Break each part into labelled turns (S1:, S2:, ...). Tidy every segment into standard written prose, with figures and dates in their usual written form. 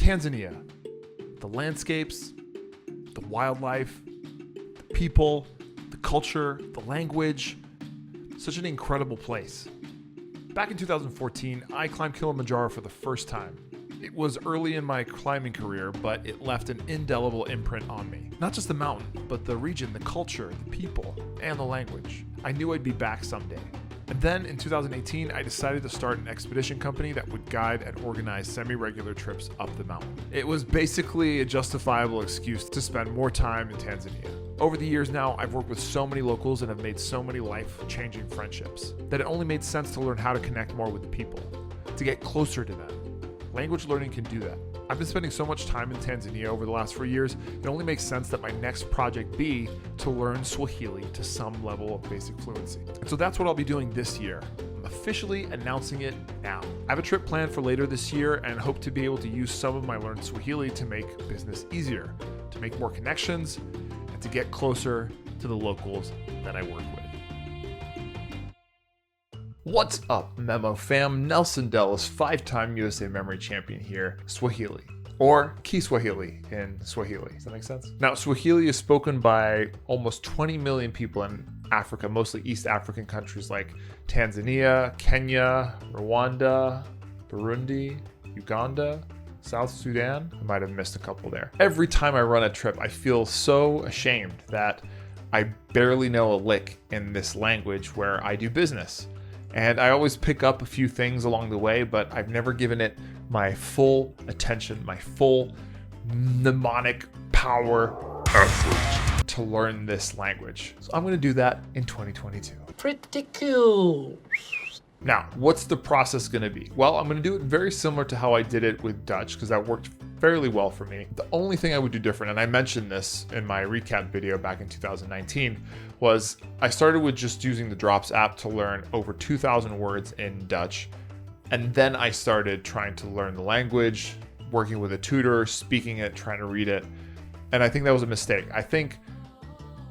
S1: Tanzania. The landscapes, the wildlife, the people, the culture, the language. Such an incredible place. Back in 2014, I climbed Kilimanjaro for the first time. It was early in my climbing career, but it left an indelible imprint on me. Not just the mountain, but the region, the culture, the people, and the language. I knew I'd be back someday. And then in 2018, I decided to start an expedition company that would guide and organize semi-regular trips up the mountain. It was basically a justifiable excuse to spend more time in Tanzania. Over the years now, I've worked with so many locals and have made so many life-changing friendships that it only made sense to learn how to connect more with the people, to get closer to them. Language learning can do that. I've been spending so much time in Tanzania over the last 4 years, it only makes sense that my next project be to learn Swahili to some level of basic fluency. And so that's what I'll be doing this year. I'm officially announcing it now. I have a trip planned for later this year and hope to be able to use some of my learned Swahili to make business easier, to make more connections, and to get closer to the locals that I work with. What's up, Memo fam? Nelson Dellis, 5-time USA Memory Champion here, Swahili, or Kiswahili in Swahili. Does that make sense? Now, Swahili is spoken by almost 20 million people in Africa, mostly East African countries like Tanzania, Kenya, Rwanda, Burundi, Uganda, South Sudan. I might have missed a couple there. Every time I run a trip, I feel so ashamed that I barely know a lick in this language where I do business. And I always pick up a few things along the way, but I've never given it my full attention, my full mnemonic power effort to learn this language. So I'm going to do that in 2022.
S2: Pretty cool.
S1: Now, what's the process going to be? Well, I'm going to do it very similar to how I did it with Dutch because that worked fairly well for me. The only thing I would do different, and I mentioned this in my recap video back in 2019, was I started with just using the Drops app to learn over 2,000 words in Dutch. And then I started trying to learn the language, working with a tutor, speaking it, trying to read it. And I think that was a mistake. I think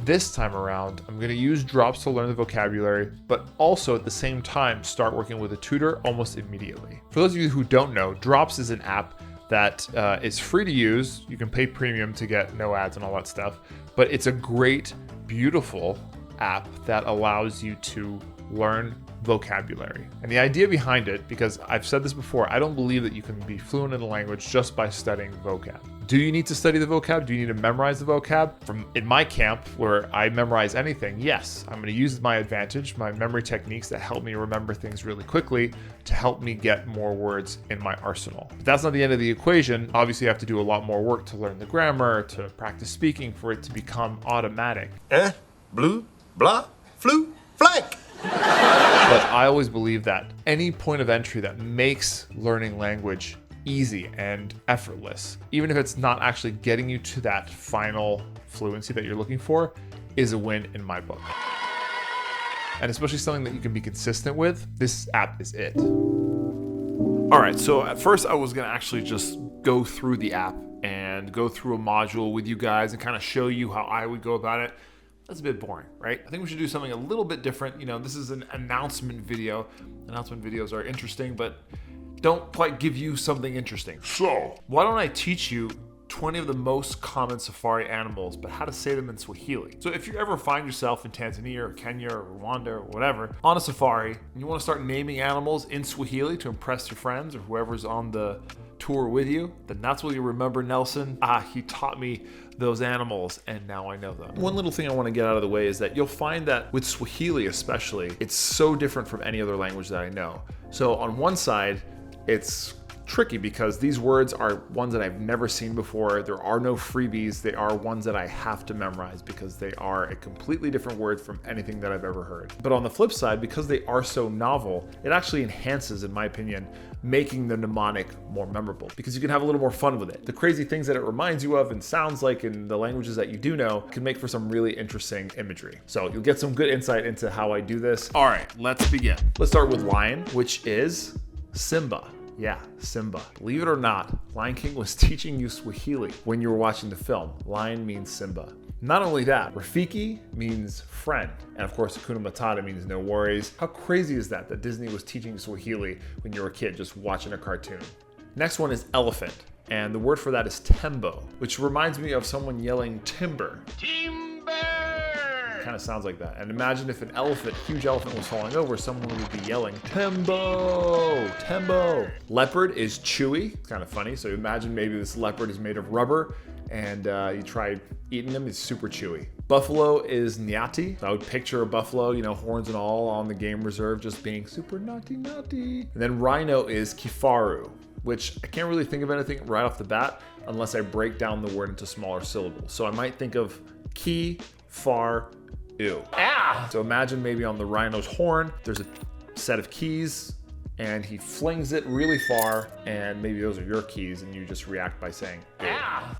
S1: this time around, I'm going to use Drops to learn the vocabulary, but also at the same time, start working with a tutor almost immediately. For those of you who don't know, Drops is an app that is free to use. You can pay premium to get no ads and all that stuff, but it's a great, beautiful app that allows you to learn vocabulary. And the idea behind it, because I've said this before, I don't believe that you can be fluent in a language just by studying vocab. Do you need to study the vocab? Do you need to memorize the vocab? In my camp, where I memorize anything, yes, I'm going to use my advantage, my memory techniques that help me remember things really quickly to help me get more words in my arsenal. But that's not the end of the equation. Obviously, you have to do a lot more work to learn the grammar, to practice speaking for it to become automatic.
S2: Blue, blah, flu, flank.
S1: But I always believe that any point of entry that makes learning language easy and effortless, even if it's not actually getting you to that final fluency that you're looking for, is a win in my book. And especially something that you can be consistent with, this app is it. All right, so at first I was gonna actually just go through the app and go through a module with you guys and kind of show you how I would go about it. That's a bit boring, right? I think we should do something a little bit different. You know, this is an announcement video. Announcement videos are interesting, but don't quite give you something interesting. So, why don't I teach you 20 of the most common safari animals, but how to say them in Swahili. So if you ever find yourself in Tanzania or Kenya or Rwanda or whatever, on a safari, and you want to start naming animals in Swahili to impress your friends or whoever's on the tour with you, then that's what you remember Nelson. He taught me those animals and now I know them. One little thing I want to get out of the way is that you'll find that with Swahili especially, it's so different from any other language that I know. So on one side, it's tricky because these words are ones that I've never seen before. There are no freebies. They are ones that I have to memorize because they are a completely different word from anything that I've ever heard. But on the flip side, because they are so novel, it actually enhances, in my opinion, making the mnemonic more memorable because you can have a little more fun with it. The crazy things that it reminds you of and sounds like in the languages that you do know can make for some really interesting imagery. So you'll get some good insight into how I do this. All right, let's begin. Let's start with lion, which is Simba. Yeah, Simba. Believe it or not, Lion King was teaching you Swahili when you were watching the film. Lion means Simba. Not only that, Rafiki means friend. And of course, Hakuna Matata means no worries. How crazy is that Disney was teaching Swahili when you were a kid just watching a cartoon? Next one is elephant. And the word for that is tembo, which reminds me of someone yelling timber. Kind of sounds like that. And imagine if an elephant, huge elephant, was falling over, someone would be yelling, Tembo! Tembo! Leopard is chewy. It's kind of funny. So imagine maybe this leopard is made of rubber and you try eating them, it's super chewy. Buffalo is nyati. So I would picture a buffalo, you know, horns and all on the game reserve, just being super naughty. And then rhino is kifaru, which I can't really think of anything right off the bat unless I break down the word into smaller syllables. So I might think of ki, far, ew. So imagine maybe on the rhino's horn, there's a set of keys and he flings it really far and maybe those are your keys and you just react by saying ew.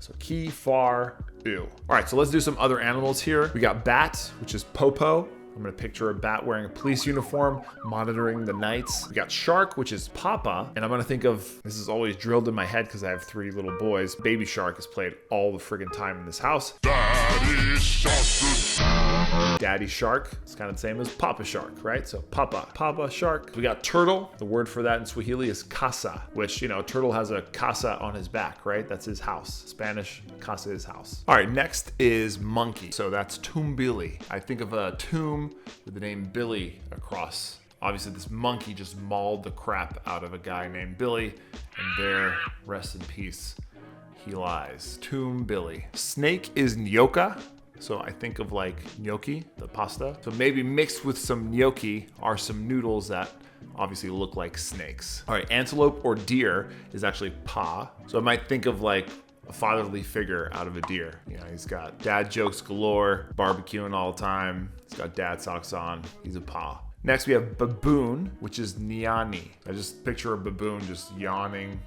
S1: So key, far, ew. All right, so let's do some other animals here. We got bat, which is popo. I'm gonna picture a bat wearing a police uniform, monitoring the nights. We got shark, which is papa. And I'm gonna think of, this is always drilled in my head because I have 3 little boys. Baby shark is played all the friggin' time in this house. Daddy shark, it's kind of the same as papa shark, right? So papa shark. We got turtle. The word for that in Swahili is casa, which, you know, turtle has a casa on his back, right? That's his house. Spanish, casa is house. All right, next is monkey. So that's tumbili. I think of a tomb with the name Billy across. Obviously, this monkey just mauled the crap out of a guy named Billy, and there, rest in peace, he lies. Tomb Billy. Snake is nyoka. So I think of like gnocchi, the pasta. So maybe mixed with some gnocchi are some noodles that obviously look like snakes. All right, antelope or deer is actually pa. So I might think of like a fatherly figure out of a deer. You know, he's got dad jokes galore, barbecuing all the time. He's got dad socks on. He's a pa. Next we have baboon, which is nyani. I just picture a baboon just yawning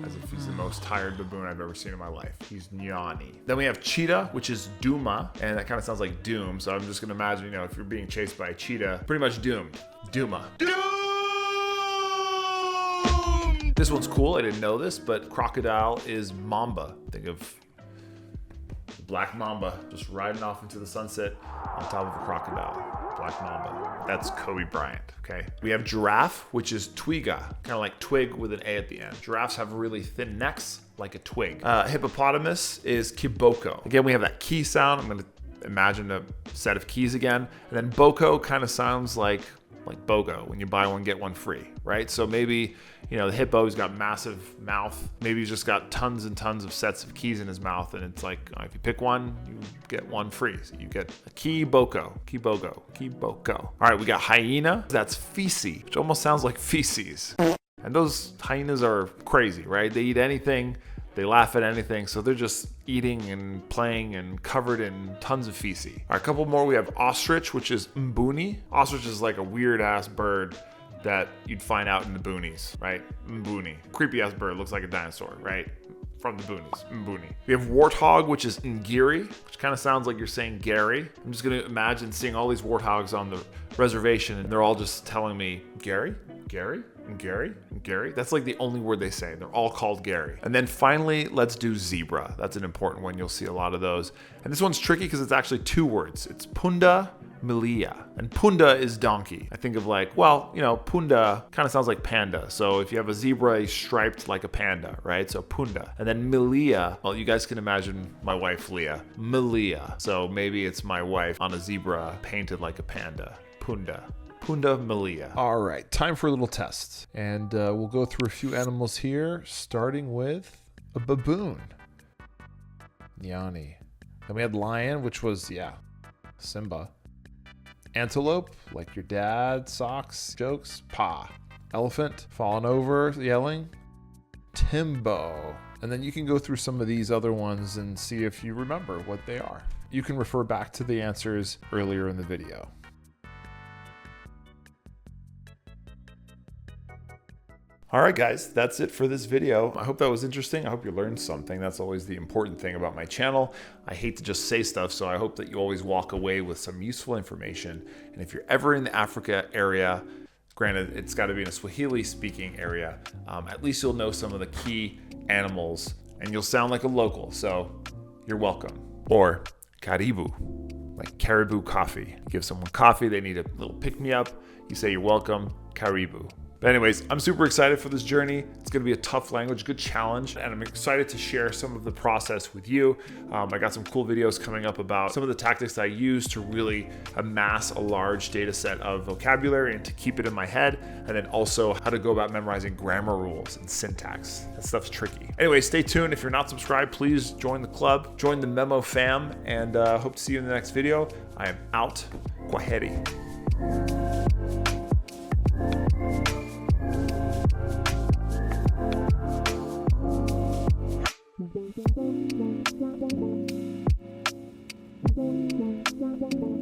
S1: as if he's the most tired baboon I've ever seen in my life. He's nyani. Then we have cheetah, which is duma, and that kind of sounds like doom. So I'm just gonna imagine, you know, if you're being chased by a cheetah, pretty much doomed. Duma. This one's cool. I didn't know this, but crocodile is mamba. Think of the black mamba just riding off into the sunset on top of a crocodile. Black mamba. That's Kobe Bryant, okay? We have giraffe, which is twiga, kind of like twig with an A at the end. Giraffes have really thin necks, like a twig. Hippopotamus is kiboko. Again, we have that key sound. I'm gonna imagine a set of keys again. And then boko kind of sounds like BOGO, when you buy one, get one free, right? So maybe, you know, the hippo's got massive mouth. Maybe he's just got tons and tons of sets of keys in his mouth. And it's like, if you pick one, you get one free. So you get a key boko. All right, we got hyena. That's feces, which almost sounds like feces. And those hyenas are crazy, right? They eat anything. They laugh at anything, so they're just eating and playing and covered in tons of feces. All right, a couple more. We have ostrich, which is mbuni. Ostrich is like a weird-ass bird that you'd find out in the boonies, right? Mbuni. Creepy-ass bird, looks like a dinosaur, right? From the boonies, mbuni. We have warthog, which is ngiri, which kind of sounds like you're saying Gary. I'm just gonna imagine seeing all these warthogs on the reservation, and they're all just telling me, Gary? And Gary. That's like the only word they say. They're all called Gary. And then finally, let's do zebra. That's an important one. You'll see a lot of those. And this one's tricky because it's actually 2 words. It's punda milia. And punda is donkey. I think of like, well, you know, punda kind of sounds like panda. So if you have a zebra, he's striped like a panda, right? So punda. And then milia, well, you guys can imagine my wife, Leah. Milia. So maybe it's my wife on a zebra painted like a panda. Punda milia. All right, time for a little test. And we'll go through a few animals here, starting with a baboon. Nyani. Then we had lion, which was, Simba. Antelope, like your dad, socks, jokes, pa. Elephant, falling over, yelling, Timbo. And then you can go through some of these other ones and see if you remember what they are. You can refer back to the answers earlier in the video. All right, guys, that's it for this video. I hope that was interesting. I hope you learned something. That's always the important thing about my channel. I hate to just say stuff, so I hope that you always walk away with some useful information. And if you're ever in the Africa area, granted, it's got to be in a Swahili speaking area, at least you'll know some of the key animals and you'll sound like a local. So you're welcome. Or karibu, like caribou coffee. You give someone coffee, they need a little pick-me-up. You say you're welcome, karibu. But anyways, I'm super excited for this journey. It's going to be a tough language, good challenge, and I'm excited to share some of the process with you. I got some cool videos coming up about some of the tactics that I use to really amass a large data set of vocabulary and to keep it in my head, and then also how to go about memorizing grammar rules and syntax. That stuff's tricky. Anyway, stay tuned. If you're not subscribed, please join the club, join the Memo fam, and hope to see you in the next video. I am out. Kwaheri.
S3: Thank you.